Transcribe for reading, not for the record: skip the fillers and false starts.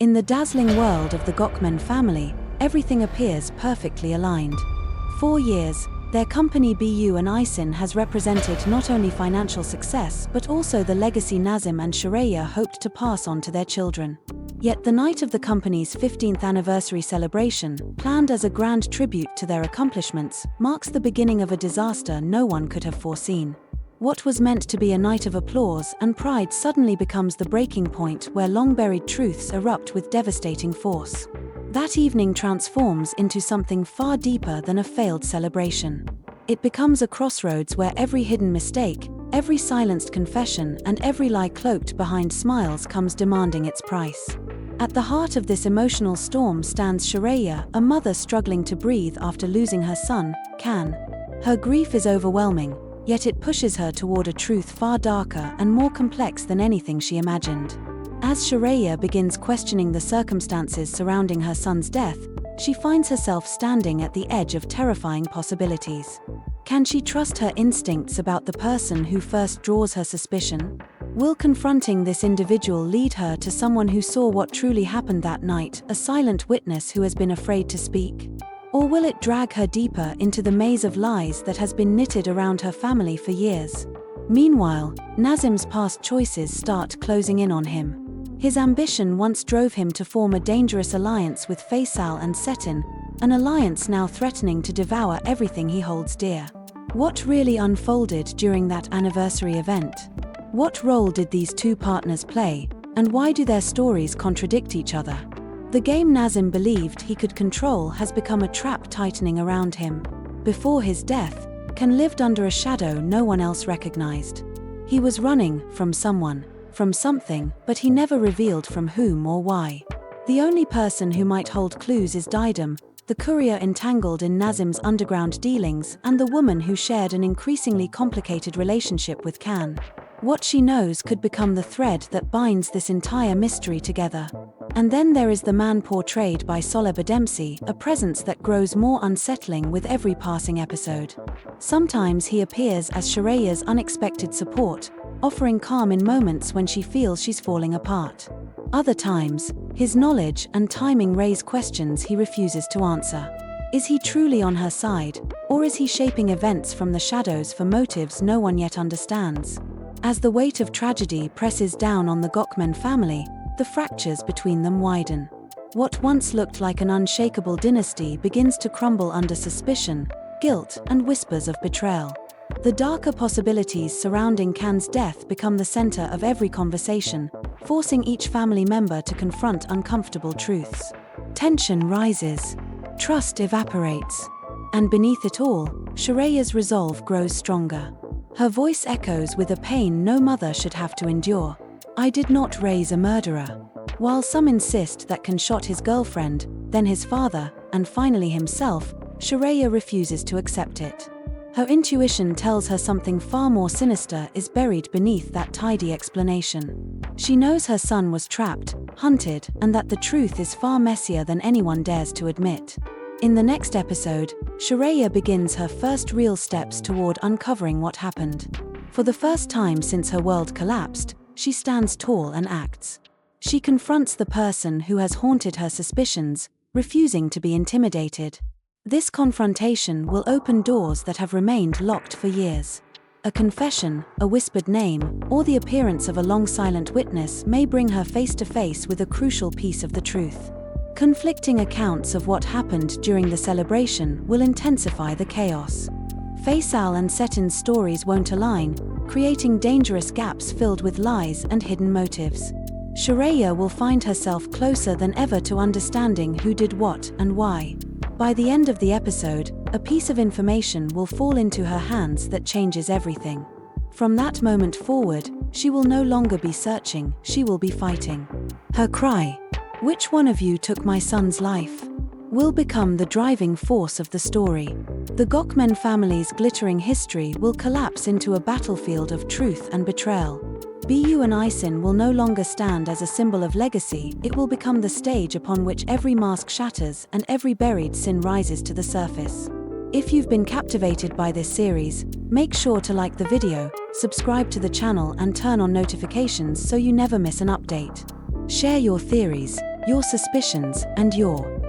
In the dazzling world of the Gökmen family, everything appears perfectly aligned. For years, their company Bu and Aysin has represented not only financial success but also the legacy Nazim and Süreyya hoped to pass on to their children. Yet the night of the company's 15th anniversary celebration, planned as a grand tribute to their accomplishments, marks the beginning of a disaster no one could have foreseen. What was meant to be a night of applause and pride suddenly becomes the breaking point where long-buried truths erupt with devastating force. That evening transforms into something far deeper than a failed celebration. It becomes a crossroads where every hidden mistake, every silenced confession, and every lie cloaked behind smiles comes demanding its price. At the heart of this emotional storm stands Süreyya, a mother struggling to breathe after losing her son, Can. Her grief is overwhelming, yet it pushes her toward a truth far darker and more complex than anything she imagined. As Süreyya begins questioning the circumstances surrounding her son's death, she finds herself standing at the edge of terrifying possibilities. Can she trust her instincts about the person who first draws her suspicion? Will confronting this individual lead her to someone who saw what truly happened that night, a silent witness who has been afraid to speak? Or will it drag her deeper into the maze of lies that has been knitted around her family for years? Meanwhile, Nazim's past choices start closing in on him. His ambition once drove him to form a dangerous alliance with Faysal and Setin, an alliance now threatening to devour everything he holds dear. What really unfolded during that anniversary event? What role did these two partners play, and why do their stories contradict each other? The game Nazim believed he could control has become a trap tightening around him. Before his death, Can lived under a shadow no one else recognized. He was running from someone, from something, but he never revealed from whom or why. The only person who might hold clues is Didem, the courier entangled in Nazim's underground dealings and the woman who shared an increasingly complicated relationship with Can. What she knows could become the thread that binds this entire mystery together. And then there is the man portrayed by Salih Bademci, a presence that grows more unsettling with every passing episode. Sometimes he appears as Süreyya's unexpected support, offering calm in moments when she feels she's falling apart. Other times, his knowledge and timing raise questions he refuses to answer. Is he truly on her side, or is he shaping events from the shadows for motives no one yet understands? As the weight of tragedy presses down on the Gökmen family, the fractures between them widen. What once looked like an unshakable dynasty begins to crumble under suspicion, guilt, and whispers of betrayal. The darker possibilities surrounding Can's death become the center of every conversation, forcing each family member to confront uncomfortable truths. Tension rises, trust evaporates, and beneath it all, Süreyya's resolve grows stronger. Her voice echoes with a pain no mother should have to endure. I did not raise a murderer. While some insist that Can shot his girlfriend, then his father, and finally himself, Süreyya refuses to accept it. Her intuition tells her something far more sinister is buried beneath that tidy explanation. She knows her son was trapped, hunted, and that the truth is far messier than anyone dares to admit. In the next episode, Süreyya begins her first real steps toward uncovering what happened. For the first time since her world collapsed, she stands tall and acts. She confronts the person who has haunted her suspicions, refusing to be intimidated. This confrontation will open doors that have remained locked for years. A confession, a whispered name, or the appearance of a long silent witness may bring her face to face with a crucial piece of the truth. Conflicting accounts of what happened during the celebration will intensify the chaos. Faysal and Setin's stories won't align, creating dangerous gaps filled with lies and hidden motives. Süreyya will find herself closer than ever to understanding who did what and why. By the end of the episode, a piece of information will fall into her hands that changes everything. From that moment forward, she will no longer be searching, she will be fighting. Her cry, "Which one of you took my son's life?" will become the driving force of the story. The Gökmen family's glittering history will collapse into a battlefield of truth and betrayal. Bu and Aysin will no longer stand as a symbol of legacy, it will become the stage upon which every mask shatters and every buried sin rises to the surface. If you've been captivated by this series, make sure to like the video, subscribe to the channel and turn on notifications so you never miss an update. Share your theories, your suspicions, and your